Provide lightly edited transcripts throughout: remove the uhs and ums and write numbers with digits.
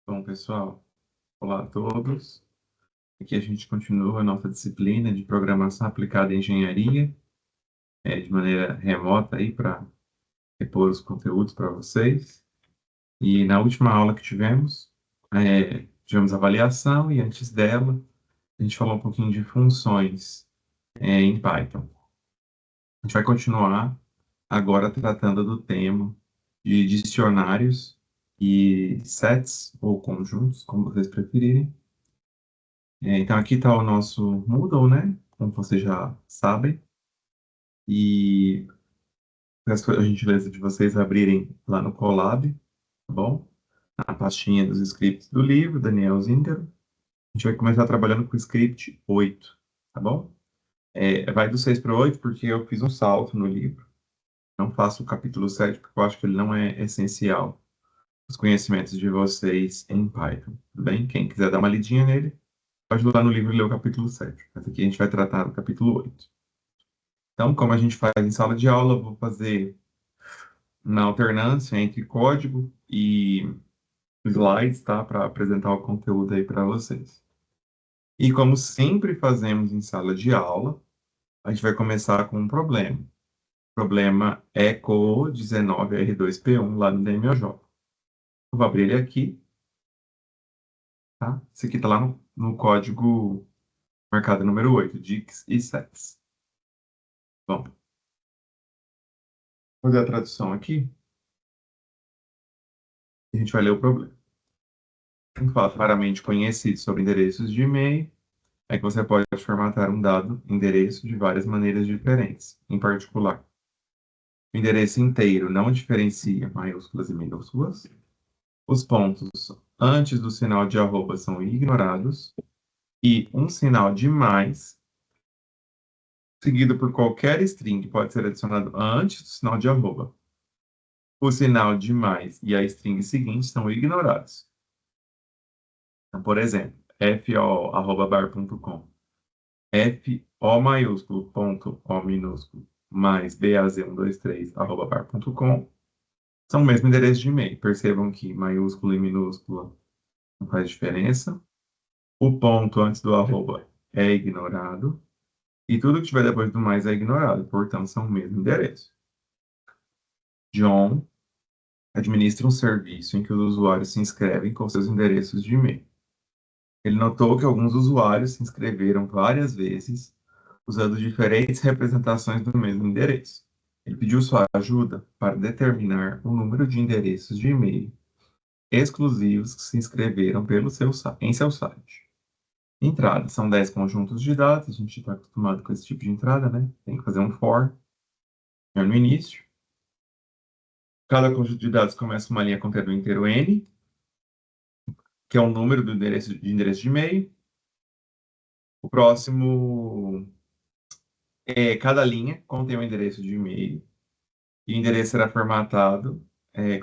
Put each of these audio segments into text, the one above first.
Bom, pessoal, olá a todos. Aqui a gente continua a nossa disciplina de programação aplicada em engenharia, de maneira remota aí para repor os conteúdos para vocês. E na última aula que tivemos avaliação e antes dela a gente falou um pouquinho de funções, em Python. A gente vai continuar agora tratando do tema de dicionários e sets ou conjuntos, como vocês preferirem. Então, aqui está o nosso Moodle, né? Como vocês já sabem. E peço a gentileza de vocês abrirem lá no Colab, tá bom? Na pastinha dos scripts do livro, Daniel Zíngaro. A gente vai começar trabalhando com o script 8, tá bom? Vai do 6 para o 8 porque eu fiz um salto no livro. Não faço o capítulo 7 porque eu acho que ele não é essencial. Os conhecimentos de vocês em Python, tudo bem? Quem quiser dar uma lidinha nele, pode ir lá no livro e ler o capítulo 7. Mas aqui a gente vai tratar do capítulo 8. Então, como a gente faz em sala de aula, eu vou fazer na alternância entre código e slides, tá? Para apresentar o conteúdo aí para vocês. E como sempre fazemos em sala de aula, a gente vai começar com um problema. O problema ECO 19R2P1 lá no DMOJ. Eu vou abrir ele aqui, tá? Esse aqui está lá no código marcado número 8, DICs e sets. Bom, vou fazer a tradução aqui e a gente vai ler o problema. Um fato raramente conhecido sobre endereços de e-mail é que você pode formatar um dado endereço de várias maneiras diferentes. Em particular, o endereço inteiro não diferencia maiúsculas e minúsculas. Os pontos antes do sinal de arroba são ignorados. E um sinal de mais, seguido por qualquer string, pode ser adicionado antes do sinal de arroba. O sinal de mais e a string seguinte são ignorados. Então, por exemplo, fo@bar.com. FO maiúsculo, ponto O minúsculo, mais BAZ123, arroba bar.com, são o mesmo endereço de e-mail. Percebam que maiúsculo e minúscula não faz diferença. O ponto antes do arroba é ignorado. E tudo que tiver depois do mais é ignorado. Portanto, são o mesmo endereço. John administra um serviço em que os usuários se inscrevem com seus endereços de e-mail. Ele notou que alguns usuários se inscreveram várias vezes usando diferentes representações do mesmo endereço. Ele pediu sua ajuda para determinar o número de endereços de e-mail exclusivos que se inscreveram em seu site. Entrada, são 10 conjuntos de dados, a gente está acostumado com esse tipo de entrada, né? Tem que fazer um for no início. Cada conjunto de dados começa uma linha contendo o inteiro n, que é o número do endereço de e-mail. O próximo cada linha contém um endereço de e-mail. E o endereço será formatado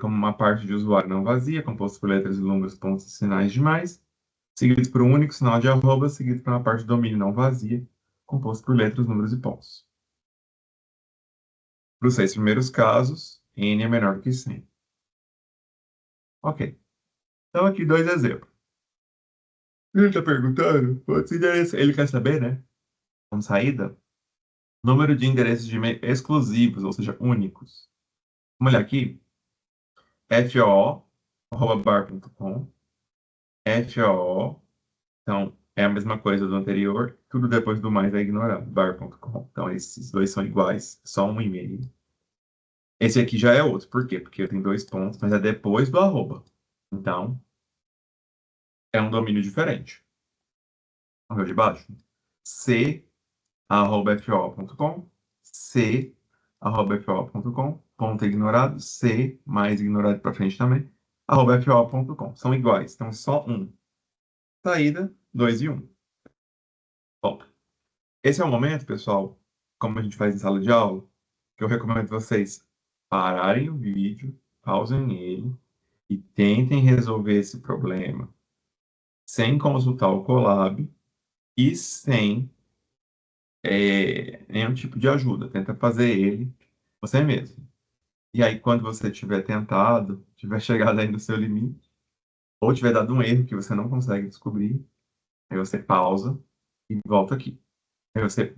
como uma parte de usuário não vazia, composto por letras, números, pontos e sinais de mais, seguido por um único sinal de arroba, seguido por uma parte de domínio não vazia, composto por letras, números e pontos. Para os 6 primeiros casos, n é menor do que 100. Ok. Então, aqui 2 exemplos. Ele está perguntando quantos endereços. Ele quer saber, né? Como saída, número de endereços de e-mail exclusivos, ou seja, únicos. Vamos olhar aqui. foo@bar.com. foo. Então, é a mesma coisa do anterior. Tudo depois do mais é ignorado. bar.com. Então, esses dois são iguais. Só um e-mail. Esse aqui já é outro. Por quê? Porque eu tenho 2 pontos, mas é depois do arroba. Então, é um domínio diferente. Vamos ver de baixo? c@fo.com. c@fo.com. Ponto ignorado. C mais ignorado para frente também. @fo.com. São iguais. Então, só um. Saída, 2 e 1. Bom, esse é o momento, pessoal, como a gente faz em sala de aula, que eu recomendo vocês pararem o vídeo, pausem ele e tentem resolver esse problema sem consultar o Colab e sem nenhum tipo de ajuda. Tenta fazer ele você mesmo. E aí, quando você tiver tentado, tiver chegado aí no seu limite, ou tiver dado um erro que você não consegue descobrir, aí você pausa e volta aqui. Aí você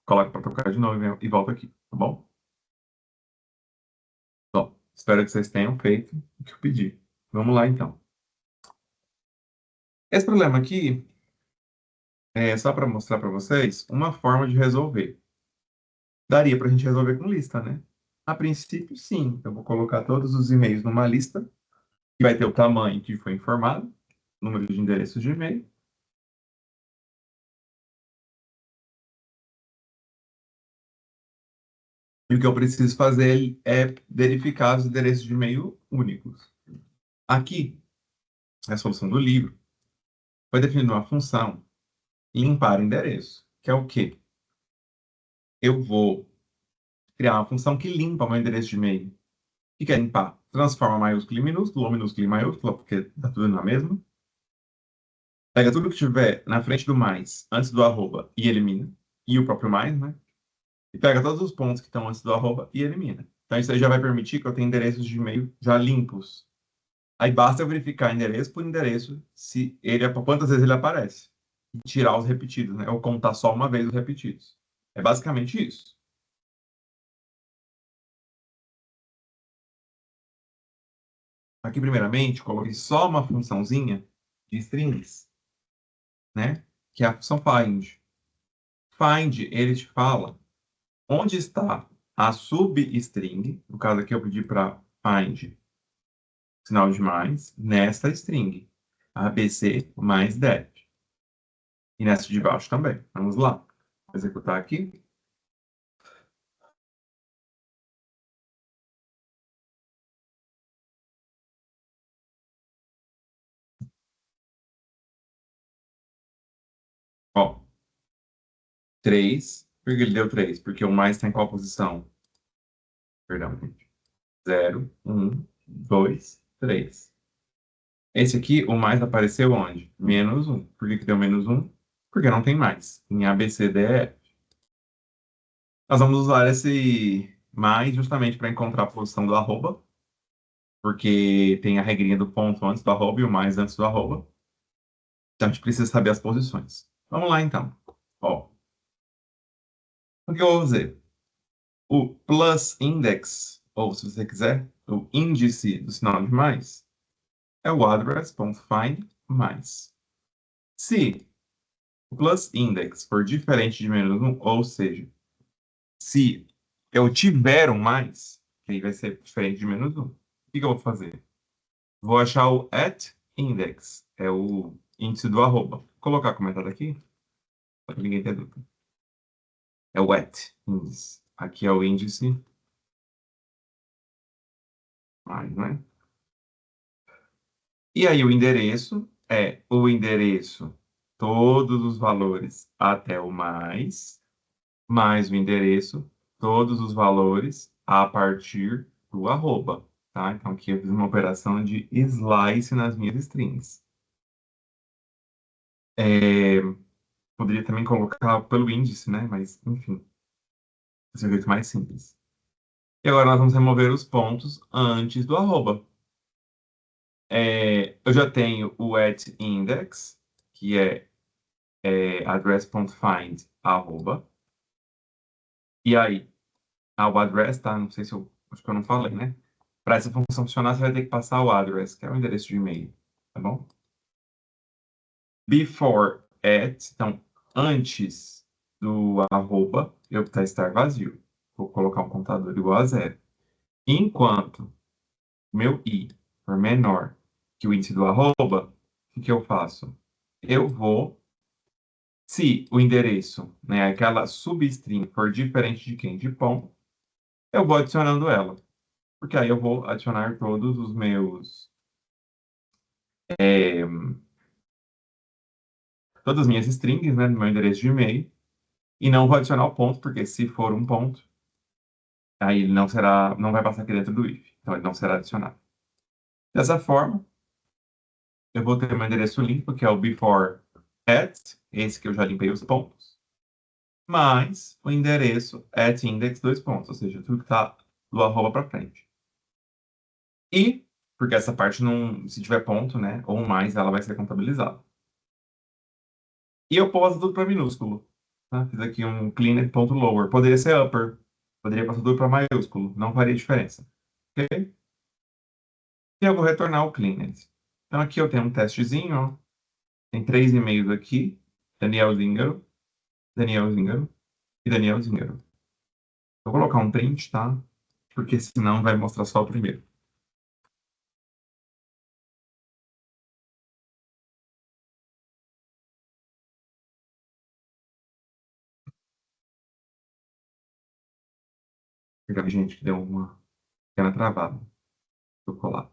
coloca para tocar de novo e volta aqui, tá bom? Bom, espero que vocês tenham feito o que eu pedi. Vamos lá, então. Esse problema aqui é só para mostrar para vocês uma forma de resolver. Daria para a gente resolver com lista, né? A princípio, sim. Eu vou colocar todos os e-mails numa lista, que vai ter o tamanho que foi informado, número de endereços de e-mail. E o que eu preciso fazer é verificar os endereços de e-mail únicos. Aqui, a solução do livro foi definida uma função limpar endereço, que é o quê? Eu vou criar uma função que limpa o meu endereço de e-mail. O que é limpar? Transforma maiúsculo em minúsculo, ou minúsculo em maiúsculo, porque está tudo na mesma. Pega tudo que tiver na frente do mais, antes do arroba, e elimina. E o próprio mais, né? E pega todos os pontos que estão antes do arroba e elimina. Então, isso aí já vai permitir que eu tenha endereços de e-mail já limpos. Aí basta eu verificar endereço por endereço se ele, quantas vezes ele aparece. E tirar os repetidos, né? Ou contar só uma vez os repetidos. É basicamente isso. Aqui, primeiramente, coloquei só uma funçãozinha de strings, né? Que é a função find. Find, ele te fala onde está a substring. No caso aqui, eu pedi para find sinal de mais nesta string. ABC mais that. E nessa de baixo também. Vamos lá. Vou executar aqui. Ó, 3. Por que ele deu 3? Porque o mais está em qual posição? Perdão, gente. 0, 1, 2, 3. Esse aqui, o mais apareceu onde? Menos 1. Por que que deu menos 1? Porque não tem mais. Em A, B, C, D, E, F. Nós vamos usar esse mais justamente para encontrar a posição do arroba, porque tem a regrinha do ponto antes do arroba e o mais antes do arroba. Então a gente precisa saber as posições. Vamos lá então. Ó, o que eu vou fazer? O plus index, ou se você quiser, o índice do sinal de mais, é o address.find mais. Se o plus index for diferente de menos 1, ou seja, se eu tiver um mais, que aí vai ser diferente de menos 1, o que que eu vou fazer? Vou achar o at index, é o índice do arroba. Vou colocar comentado aqui, para que ninguém tenha dúvida. É o at índice. Aqui é o índice mais, né? E aí o endereço é o endereço, todos os valores até o mais o endereço, todos os valores a partir do arroba, tá? Então aqui eu fiz uma operação de slice nas minhas strings. É, poderia também colocar pelo índice, né? Mas, enfim, esse é o jeito mais simples. E agora nós vamos remover os pontos antes do arroba. Eu já tenho o at index, que é address.find arroba. E aí, o address, tá? Não sei se eu, acho que eu não falei, né? Para essa função funcionar, você vai ter que passar o address, que é o endereço de e-mail, tá bom? Before at, então, antes do arroba, eu vou estar vazio. Vou colocar um contador igual a zero. Enquanto meu i for menor que o índice do arroba, o que eu faço? Eu vou, se o endereço, né, aquela substring for diferente de quem? De ponto, eu vou adicionando ela. Porque aí eu vou adicionar todos os meus, é, todas as minhas strings, né, no meu endereço de e-mail, e não vou adicionar o ponto, porque se for um ponto, aí ele não será, não vai passar aqui dentro do if, então ele não será adicionado. Dessa forma, eu vou ter meu endereço limpo, que é o before at, esse que eu já limpei os pontos, mais o endereço at index dois pontos, ou seja, tudo que está do arroba para frente. E porque essa parte não, se tiver ponto, né, ou mais, ela vai ser contabilizada. E eu posso tudo para minúsculo. Tá? Fiz aqui um cleaner.lower. Poderia ser upper. Poderia passar tudo para maiúsculo. Não faria diferença. Ok? E eu vou retornar o cleaner. Então aqui eu tenho um testezinho, ó. Tem três e-mails aqui. Daniel Zingaro, Daniel Zingaro e Daniel Zingaro. Eu vou colocar um print, tá? Porque senão vai mostrar só o primeiro. Porque gente que deu uma pequena travada. Vou colar.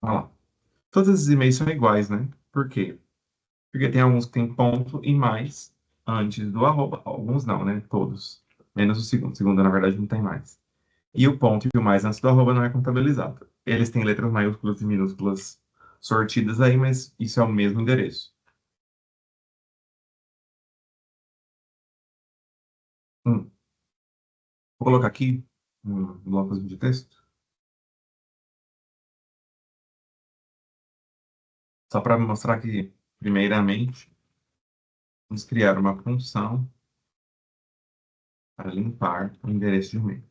Olha lá. Todos esses e-mails são iguais, né? Por quê? Porque tem alguns que tem ponto e mais antes do arroba. Alguns não, né? Todos. Menos o segundo. O segundo, na verdade, não tem mais. E o ponto e o mais antes do arroba não é contabilizado. Eles têm letras maiúsculas e minúsculas sortidas aí, mas isso é o mesmo endereço. Vou colocar aqui um bloco de texto, só para mostrar que, primeiramente, vamos criar uma função para limpar o endereço de e-mail.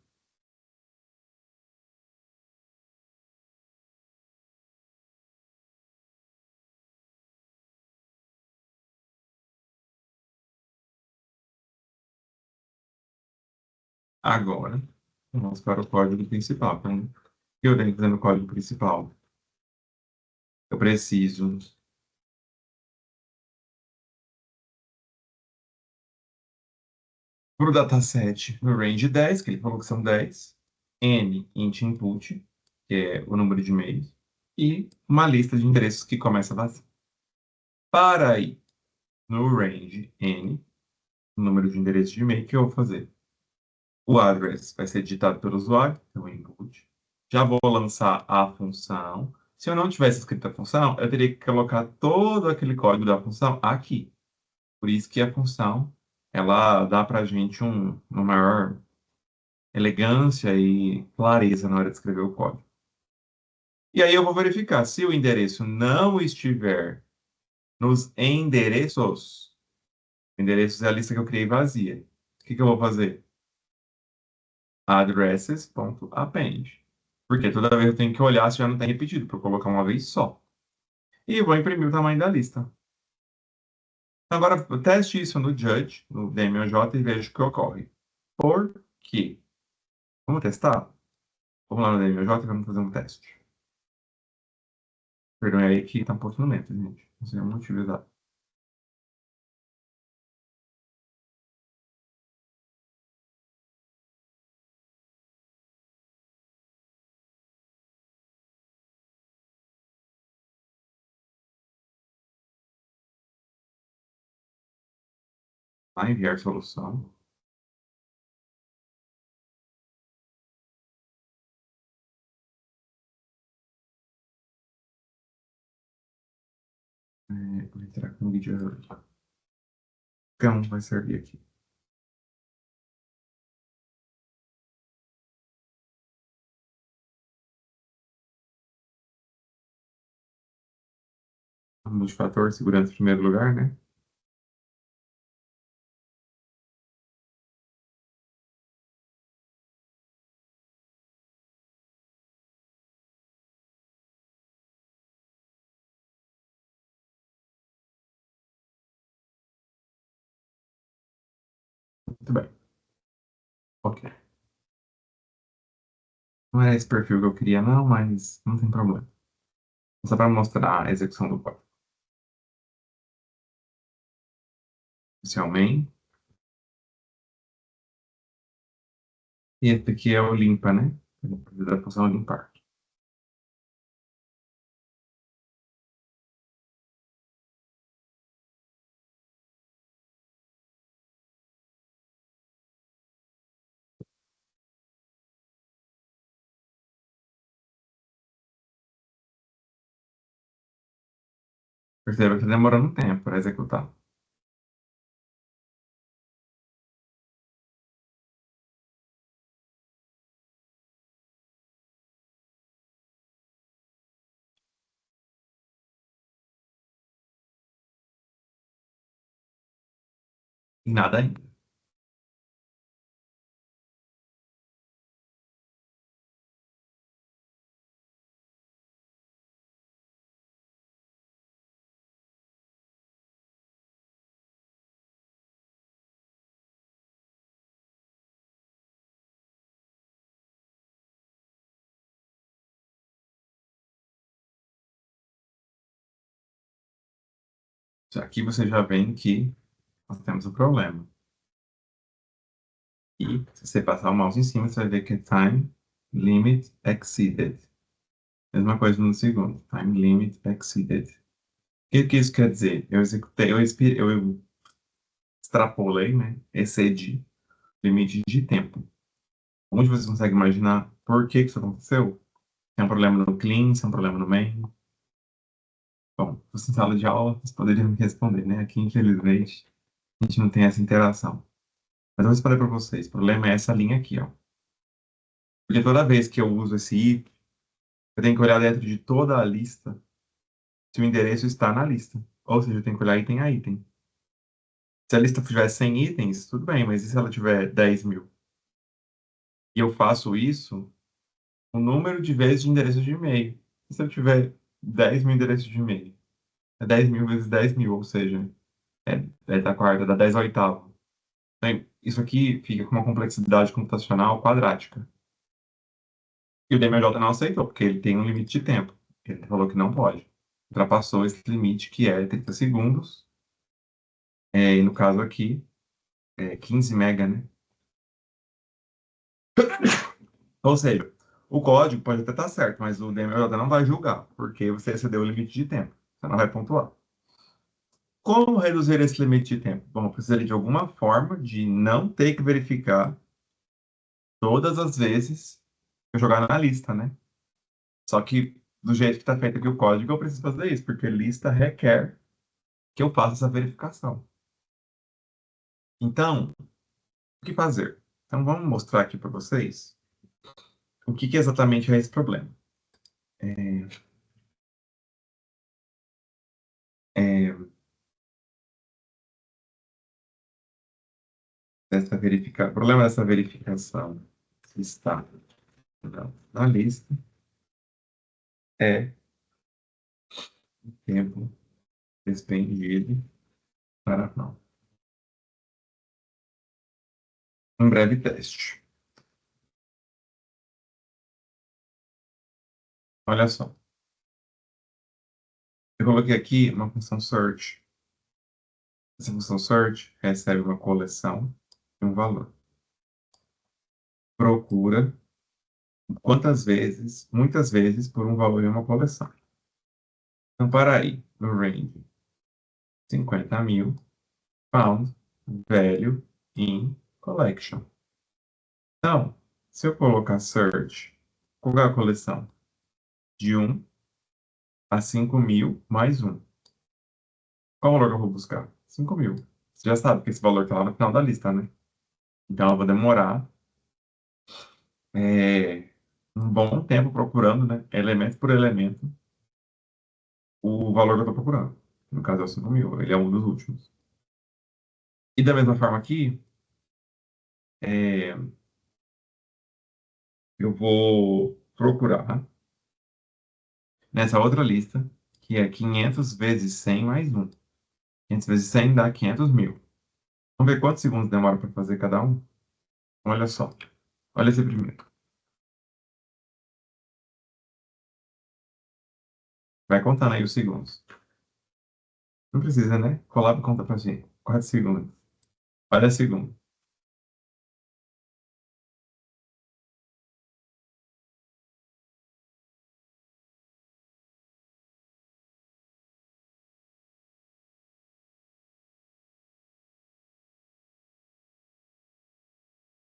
Agora, vamos para o código principal. Então, o que eu tenho que fazer no código principal? Eu preciso para o dataset no range 10, que ele falou que são 10, n int input, que é o número de e-mails, e uma lista de endereços que começa vazio. Para ir no range n, o número de endereços de e-mail, o que eu vou fazer? O address vai ser digitado pelo usuário, então input. Já vou lançar a função. Se eu não tivesse escrito a função, eu teria que colocar todo aquele código da função aqui. Por isso que a função, ela dá para a gente uma maior elegância e clareza na hora de escrever o código. E aí eu vou verificar se o endereço não estiver nos endereços. Endereços é a lista que eu criei vazia. O que que eu vou fazer? Addresses.append. Porque toda vez eu tenho que olhar se já não tem repetido, para eu colocar uma vez só. E vou imprimir o tamanho da lista. Agora, teste isso no Judge, no DMOJ, e veja o que ocorre. Por quê? Vamos testar? Vamos lá no DMOJ e vamos fazer um teste. Perdão, é aí que está um pouquinho lento, gente. Não sei o motivo exato. Vai enviar solução. Vou entrar com o vídeo. Cão vai servir aqui. Multifator, segurança em primeiro lugar, né? Muito bem. Ok. Não era esse perfil que eu queria, não, mas não tem problema. Só para mostrar a execução do código. Esse é o main. E esse aqui é o limpa, né? Da função limpar. Perceba que está demorando um tempo para executar. E nada ainda. Aqui você já vê que nós temos o problema. E se você passar o mouse em cima, você vai ver que é time limit exceeded. Mesma coisa no segundo. Time limit exceeded. O que isso quer dizer? Eu executei, eu extrapolei, né? Excedi o limite de tempo. Onde você consegue imaginar por que isso aconteceu? Tem um problema no clean, tem um problema no main. Bom, se fosse em sala de aula, vocês poderiam me responder, né? Aqui, infelizmente, a gente não tem essa interação. Mas eu vou responder para vocês. O problema é essa linha aqui, ó. Porque toda vez que eu uso esse if, eu tenho que olhar dentro de toda a lista se o endereço está na lista. Ou seja, eu tenho que olhar item a item. Se a lista tiver 100 itens, tudo bem, mas e se ela tiver 10.000? E eu faço isso o número de vezes de endereços de e-mail. E se eu tiver 10.000 endereços de e-mail? É 10.000 vezes 10.000, ou seja, é da quarta, dá 10 ao oitavo. Então, isso aqui fica com uma complexidade computacional quadrática. E o DMJ não aceitou, porque ele tem um limite de tempo. Ele falou que não pode. Ultrapassou esse limite, que é 30 segundos. E no caso aqui, 15 mega, né? Ou seja, o código pode até estar certo, mas o DMJ não vai julgar, porque você excedeu o limite de tempo. Você não vai pontuar. Como reduzir esse limite de tempo? Bom, eu precisaria de alguma forma de não ter que verificar todas as vezes que eu jogar na lista, né? Só que do jeito que está feito aqui o código, eu preciso fazer isso, porque lista requer que eu faça essa verificação. Então, o que fazer? Então, vamos mostrar aqui para vocês o que exatamente é esse problema. É, o problema dessa verificação está na lista é o tempo despendido para um breve teste. Olha só, eu coloquei aqui uma função search. Essa função search recebe uma coleção e um valor. Procura quantas vezes, muitas vezes, por um valor em uma coleção. Então, para aí, no range 50.000, found value in collection. Então, se eu colocar search, qual é a coleção? De 1 a 5.000 mais 1. Qual valor que eu vou buscar? 5.000. Você já sabe que esse valor está lá no final da lista, né? Então, eu vou demorar um bom tempo procurando, né? Elemento por elemento, o valor que eu estou procurando. No caso, é o 5.000. Ele é um dos últimos. E da mesma forma aqui, é, eu vou procurar nessa outra lista, que é 500 vezes 100 mais 1. 500 vezes 100 dá 500.000. Vamos ver quantos segundos demora para fazer cada um? Olha só. Olha esse primeiro. Vai contando aí os segundos. Não precisa, né? Colab conta pra gente. 4 segundos. Olha segundo.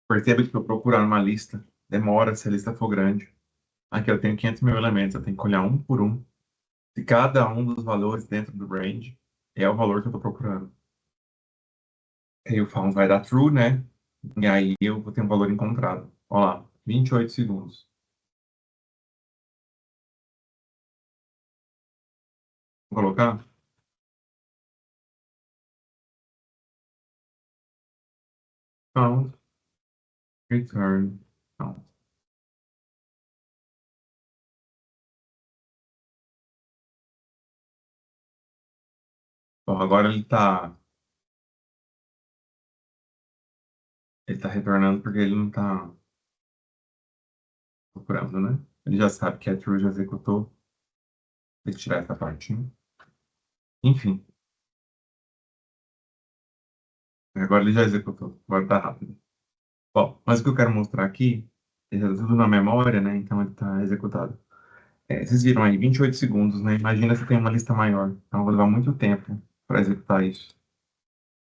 Perceba que para eu procurar uma lista, demora se a lista for grande. Aqui eu tenho 500.000 elementos, eu tenho que olhar um por um. se cada um dos valores dentro do range é o valor que eu estou procurando. Aí o found vai dar true, né? E aí eu vou ter um valor encontrado. Olha lá, 28 segundos. Vou colocar found, return, found. Bom, agora ele tá retornando porque ele não está procurando, né? Ele já sabe que é true, já executou. Tem que tirar essa parte, né? Enfim, agora ele já executou. Agora tá rápido. Bom, mas o que eu quero mostrar aqui, ele tá tudo na memória, né? Então ele está executado. Vocês viram aí, 28 segundos, né? Imagina se tem uma lista maior. Então vai levar muito tempo para executar isso.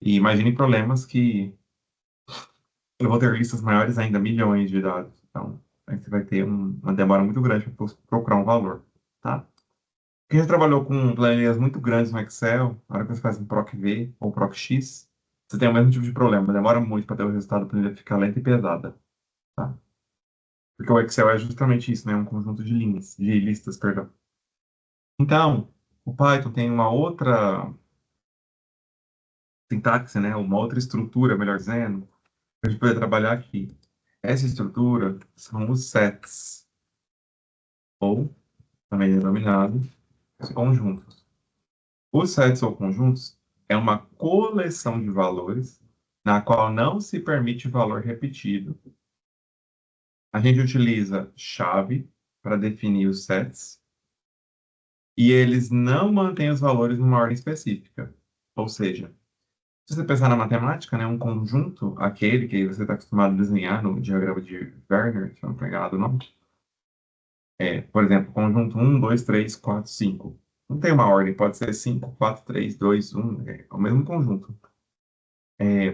E imagine problemas que eu vou ter listas maiores ainda, milhões de dados. Então, aí você vai ter uma demora muito grande para procurar um valor, tá? Quem já trabalhou com planilhas muito grandes no Excel, na hora que você faz um PROC-V ou PROC-X, você tem o mesmo tipo de problema. Demora muito para ter o resultado da planilha ficar lenta e pesada, tá? Porque o Excel é justamente isso, né? Um conjunto de linhas, de listas, perdão. Então, o Python tem uma outra sintaxe, né? Uma outra estrutura, melhor dizendo, para a gente poder trabalhar aqui. Essa estrutura são os sets, ou também denominado os conjuntos. Os sets ou conjuntos é uma coleção de valores na qual não se permite valor repetido. A gente utiliza chave para definir os sets e eles não mantêm os valores numa ordem específica. Ou seja, se você pensar na matemática, né, um conjunto, aquele que você está acostumado a desenhar no diagrama de Werner, se eu não estou enganado o nome, por exemplo, conjunto 1, 2, 3, 4, 5. Não tem uma ordem, pode ser 5, 4, 3, 2, 1, é o mesmo conjunto,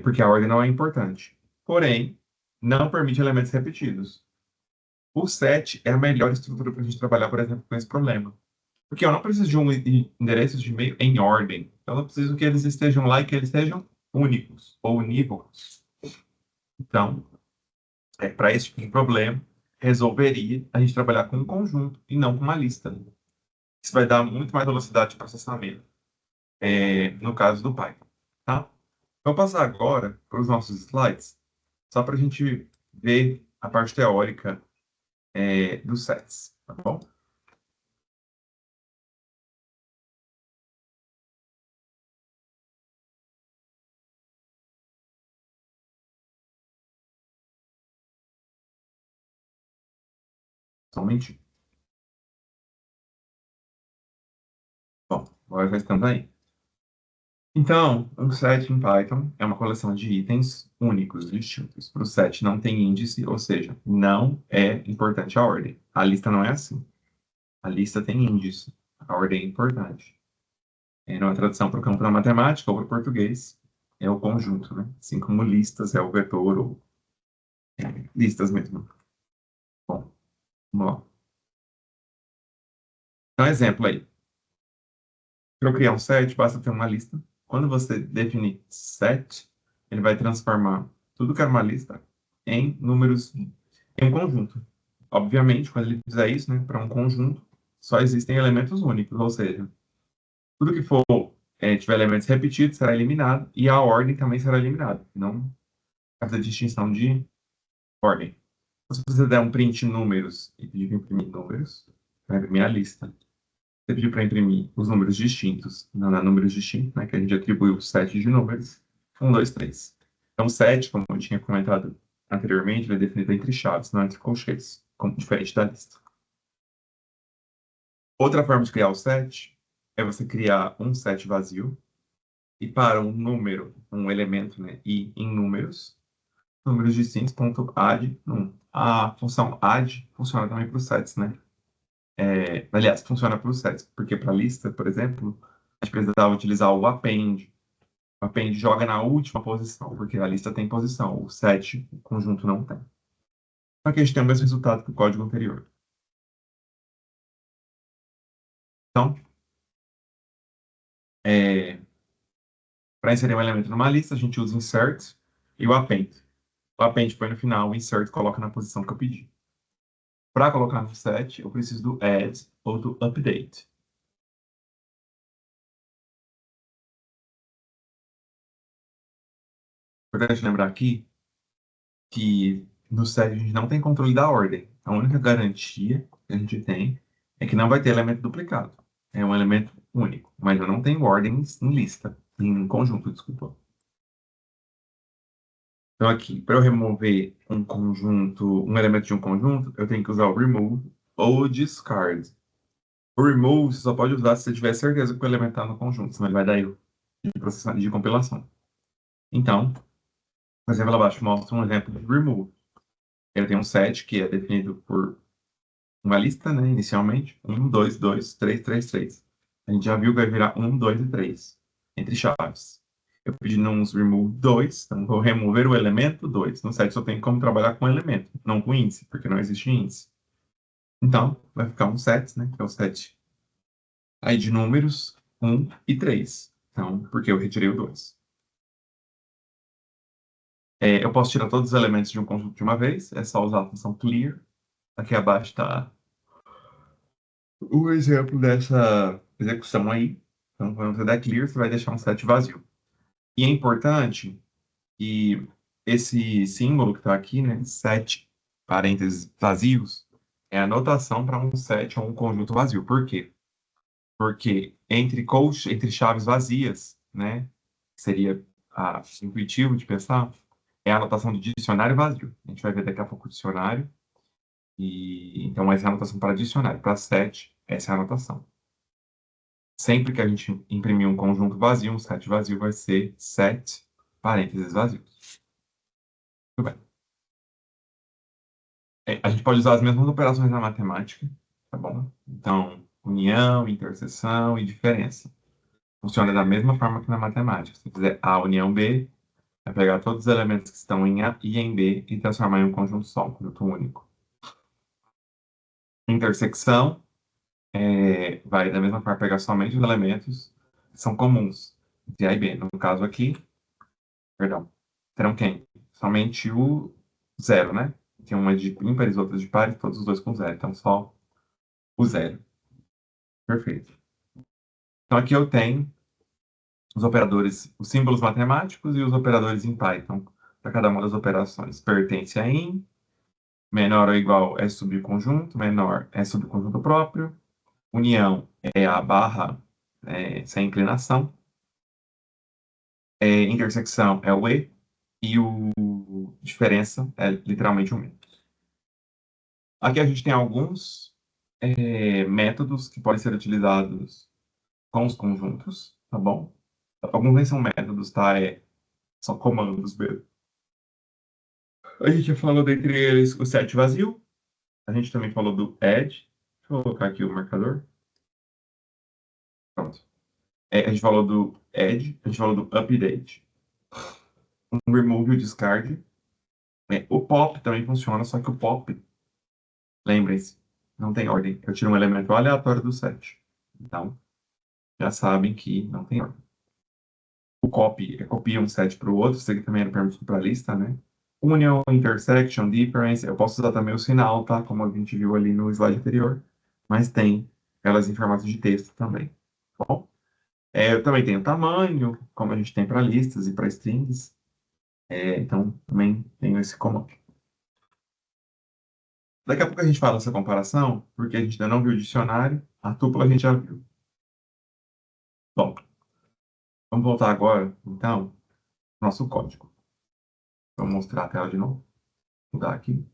porque a ordem não é importante. Porém, não permite elementos repetidos. O set é a melhor estrutura para a gente trabalhar, por exemplo, com esse problema. Porque eu não preciso de um endereço de e-mail em ordem. Eu não preciso que eles estejam lá e que eles sejam únicos ou unívocos. Então, para esse tipo de problema, resolveria a gente trabalhar com um conjunto e não com uma lista. Isso vai dar muito mais velocidade de processamento, no caso do Python. Tá? Vou passar agora para os nossos slides, só para a gente ver a parte teórica, dos sets. Tá bom? Somente. Bom, agora já estamos aí. Então, um set em Python é uma coleção de itens únicos, distintos. Para o set não tem índice, ou seja, não é importante a ordem. A lista não é assim. A lista tem índice. A ordem é importante. Numa tradução para o campo da matemática ou para o português, é o conjunto, né? Assim como listas é o vetor ou listas mesmo. Bom, vamos lá. Então, exemplo aí. Para eu criar um set, basta ter uma lista. Quando você definir set, ele vai transformar tudo que era uma lista em números, em um conjunto. Obviamente, quando ele fizer isso, né, para um conjunto, só existem elementos únicos, ou seja, tudo que for tiver elementos repetidos será eliminado e a ordem também será eliminada. Não fazer distinção de ordem. Se você der um print números e pedir para imprimir números, vai imprimir a lista. Você pediu para imprimir os números distintos, não é números distintos, né, que a gente atribuiu o set de números, 1, 2, 3. Então, 7, como eu tinha comentado anteriormente, ele é definido entre chaves, não entre colchetes, como diferente da lista. Outra forma de criar o set é você criar um set vazio e para um número, um elemento, né, e em números distintos, ponto add num. A função add funciona também para os sets, né? Aliás, funciona para os sets, porque para a lista, por exemplo, a gente precisava utilizar o append. O append joga na última posição, porque a lista tem posição, o set, o conjunto não tem. Só que a gente tem o mesmo resultado que o código anterior. Então, Para inserir um elemento numa lista, a gente usa insert e o append. O append põe no final, o insert coloca na posição que eu pedi. Para colocar no set, eu preciso do add ou do update. Importante lembrar aqui que no set a gente não tem controle da ordem. A única garantia que a gente tem é que não vai ter elemento duplicado. É um elemento único, mas eu não tenho ordem em lista, em conjunto, desculpa. Então aqui, para eu remover um conjunto, um elemento de um conjunto, eu tenho que usar o remove ou o discard. O remove você só pode usar se você tiver certeza que o elemento está no conjunto, senão ele vai dar erro de compilação. Então, por exemplo, lá abaixo mostra um exemplo de remove. Ele tem um set que é definido por uma lista, né, inicialmente, 1, 2, 2, 3, 3, 3. A gente já viu que vai virar 1, 2 e 3, entre chaves. Eu pedi nos remove 2, então vou remover o elemento 2. No set só tem como trabalhar com elemento, não com índice, porque não existe índice. Então, vai ficar um set, né, que é o set aí de números 1 e 3. Então, porque eu retirei o 2. Eu posso tirar todos os elementos de um conjunto de uma vez, é só usar a função clear. Aqui abaixo está o exemplo dessa execução aí. Então, quando você der clear, você vai deixar um set vazio. E é importante que esse símbolo que está aqui, né, set parênteses vazios, é a notação para um set ou um conjunto vazio. Por quê? Porque entre chaves vazias, né, seria intuitivo de pensar, é a anotação do dicionário vazio. A gente vai ver daqui a pouco o dicionário. E, então, essa é a anotação para dicionário. Para set, essa é a anotação. Sempre que a gente imprimir um conjunto vazio, um set vazio, vai ser set parênteses vazios. Muito bem. A gente pode usar as mesmas operações na matemática, tá bom? Então, união, interseção e diferença. Funciona da mesma forma que na matemática. Se fizer A união B, vai pegar todos os elementos que estão em A e em B e transformar em um conjunto só, um conjunto único. Intersecção vai da mesma forma pegar somente os elementos que são comuns de A e B. No caso aqui, perdão, terão quem? Somente o zero, né? Tem uma de ímpares, outra de pares, todos os dois com zero. Então, só o zero. Perfeito. Então, aqui eu tenho os operadores, os símbolos matemáticos e os operadores em Python. Para cada uma das operações. Pertence a in, menor ou igual é subconjunto, menor é subconjunto próprio. União é a barra sem inclinação. Intersecção é o e o diferença é literalmente o menos. Aqui a gente tem alguns métodos que podem ser utilizados com os conjuntos, tá bom? Alguns nem são métodos, tá? São comandos mesmo. A gente já falou dentre eles o set vazio. A gente também falou do add. Deixa eu colocar aqui o marcador. Pronto. A gente falou do add, a gente falou do update. Um remove e o discard. O pop também funciona, só que o pop, lembrem-se, não tem ordem. Eu tiro um elemento aleatório do set. Então, já sabem que não tem ordem. O copy copia um set para o outro, isso aqui também era permitido para a lista, né? Union, intersection, difference, eu posso usar também o sinal, tá? Como a gente viu ali no slide anterior, mas tem elas em formato de texto também, tá bom? Eu também tenho tamanho, como a gente tem para listas e para strings, então também tenho esse comando. Daqui a pouco a gente fala essa comparação, porque a gente ainda não viu o dicionário, a tupla a gente já viu. Bom, vamos voltar agora, então, ao nosso código. Vou mostrar a tela de novo, vou mudar aqui.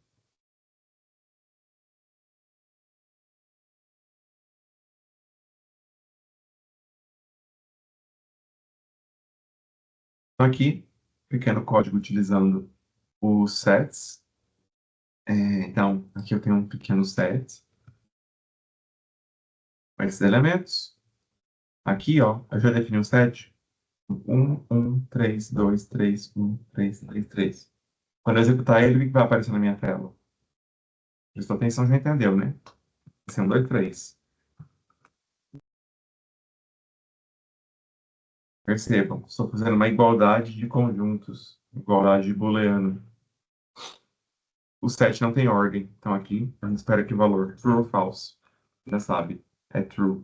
Então, aqui, pequeno código utilizando os sets. Então, aqui eu tenho um pequeno set com esses elementos. Aqui, ó, eu já defini um set. 1, 3, 2, 3, 1, 3, 3, 3. Quando eu executar ele, o que vai aparecer na minha tela? Prestou atenção, já entendeu, né? Esse é 1, 2, 3. Percebam, estou fazendo uma igualdade de conjuntos, igualdade de booleano. O set não tem ordem, então aqui a gente espera que o valor true ou false. Já sabe, é true.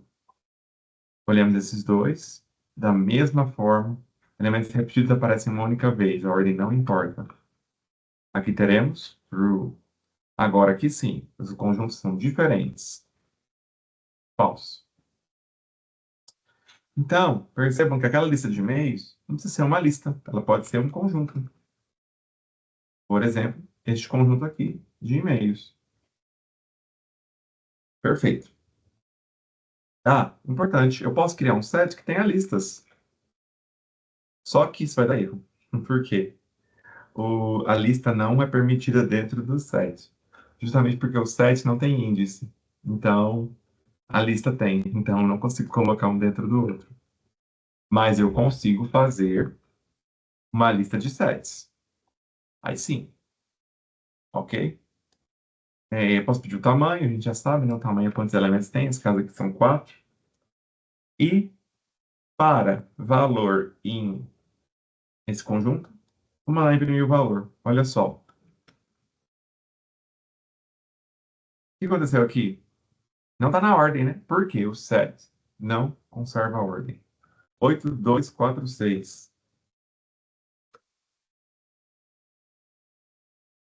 Olhamos esses dois, da mesma forma, elementos repetidos aparecem uma única vez, a ordem não importa. Aqui teremos true. Agora aqui sim, os conjuntos são diferentes. False. Então, percebam que aquela lista de e-mails não precisa ser uma lista, ela pode ser um conjunto. Por exemplo, este conjunto aqui de e-mails. Perfeito. Ah, importante, eu posso criar um set que tenha listas. Só que isso vai dar erro. Por quê? A lista não é permitida dentro do set. Justamente porque o set não tem índice. Então, a lista tem. Então, eu não consigo colocar um dentro do outro. Mas eu consigo fazer uma lista de sets. Aí sim, ok? Eu posso pedir o tamanho, a gente já sabe, né? O tamanho, quantos elementos tem. Nesse caso aqui são 4. E para valor em esse conjunto, vamos lá imprimir o valor. Olha só. O que aconteceu aqui? Não está na ordem, né? Por quê? O set não conserva a ordem. 8, 2, 4, 6.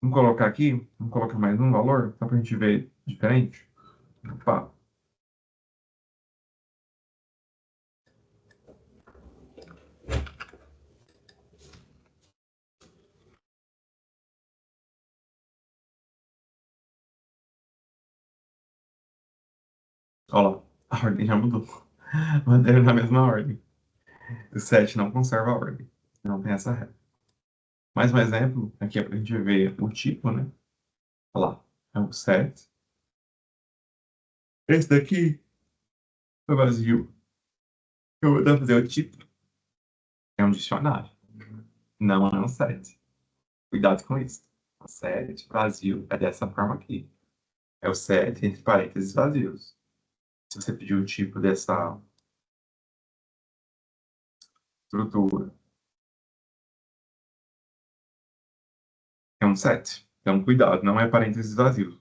Vamos colocar aqui, vamos colocar mais um valor, só para a gente ver diferente. Opa. Olha lá, a ordem já mudou. Manteve na mesma ordem. O set não conserva a ordem. Não tem essa regra. Mais um exemplo, aqui é para a gente ver o tipo, né? Olha lá, é o set. Esse daqui é vazio. Eu vou dar fazer o tipo. É um dicionário. Não é um set. Cuidado com isso. O set vazio é dessa forma aqui. É o set entre parênteses vazios. Se você pedir o tipo dessa estrutura, é um set. Então, cuidado, não é parênteses vazios.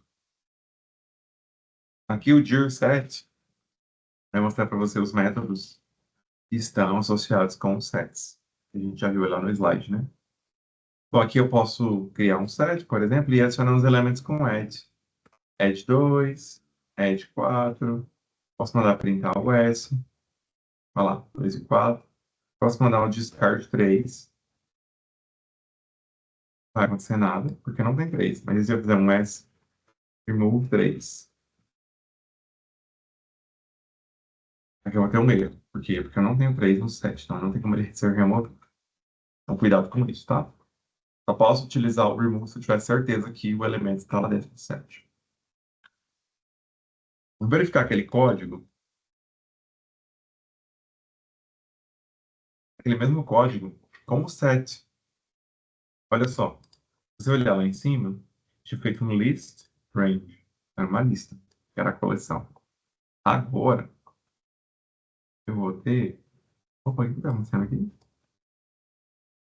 Aqui o dir set vai mostrar para você os métodos que estão associados com os sets. A gente já viu lá no slide, né? Bom, aqui eu posso criar um set, por exemplo, e adicionar os elementos com add. Add 2, add 4. Posso mandar printar o S. Olha lá, 2 e 4. Posso mandar um discard 3. Não vai acontecer nada, porque não tem 3. Mas se eu fizer um S, remove 3. Aqui eu vou ter um erro. Por quê? Porque eu não tenho 3 no set, então não tem como ele ser removido. Então cuidado com isso, tá? Só posso utilizar o remove se eu tiver certeza que o elemento está lá dentro do set. Vou verificar aquele código. Aquele mesmo código com o set. Olha só. Se você olhar lá em cima, tinha feito um list range. Era uma lista, que era a coleção. Agora, eu vou ter. Opa, o que está acontecendo aqui?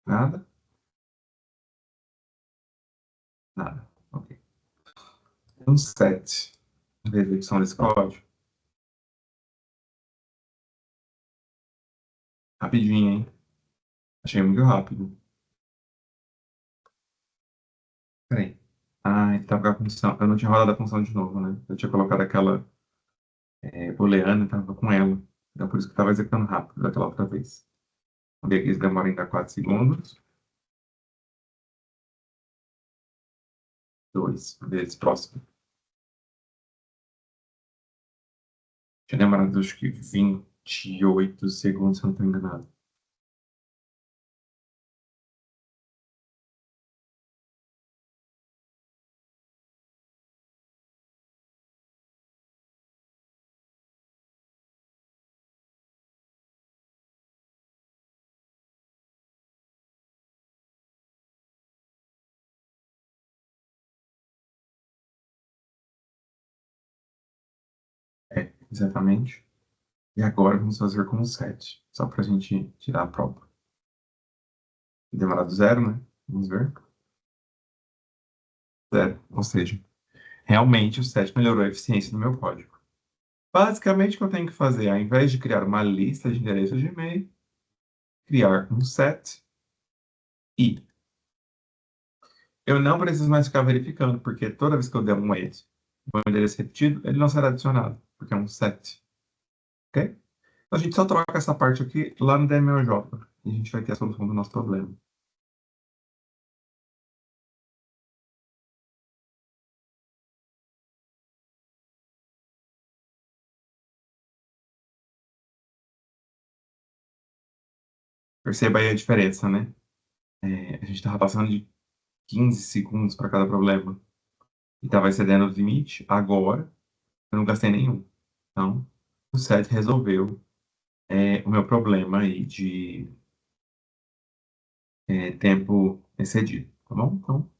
Nada? Nada. Ok. Um set de execução desse código. Rapidinho, hein? Achei muito rápido. Peraí. Ah, ele tava com a função. Eu não tinha rodado a função de novo, né? Eu tinha colocado aquela booleana e tava com ela. Então, por isso que estava executando rápido daquela outra vez. Vamos ver aqui, eles demoram ainda 4 segundos. 2. Vamos ver esse próximo. Tinha demorado, acho que 28 segundos, se eu não estou enganado. É, exatamente. E agora vamos fazer com o 7, só para a gente tirar a prova. Demorado zero, né? Vamos ver. Zero. Ou seja, realmente o 7 melhorou a eficiência do meu código. Basicamente, o que eu tenho que fazer, ao invés de criar uma lista de endereços de e-mail, criar um set e eu não preciso mais ficar verificando, porque toda vez que eu der um wait, um endereço repetido, ele não será adicionado, porque é um set. Ok? Então, a gente só troca essa parte aqui lá no DMOJ e a gente vai ter a solução do nosso problema. Perceba aí a diferença, né? A gente estava passando de 15 segundos para cada problema e estava excedendo o limite. Agora, eu não gastei nenhum. Então, o set resolveu o meu problema aí de tempo excedido, tá bom? Então,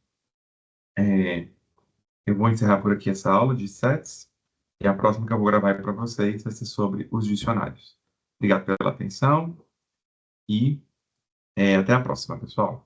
é, eu vou encerrar por aqui essa aula de sets e a próxima que eu vou gravar para vocês vai ser sobre os dicionários. Obrigado pela atenção e até a próxima, pessoal.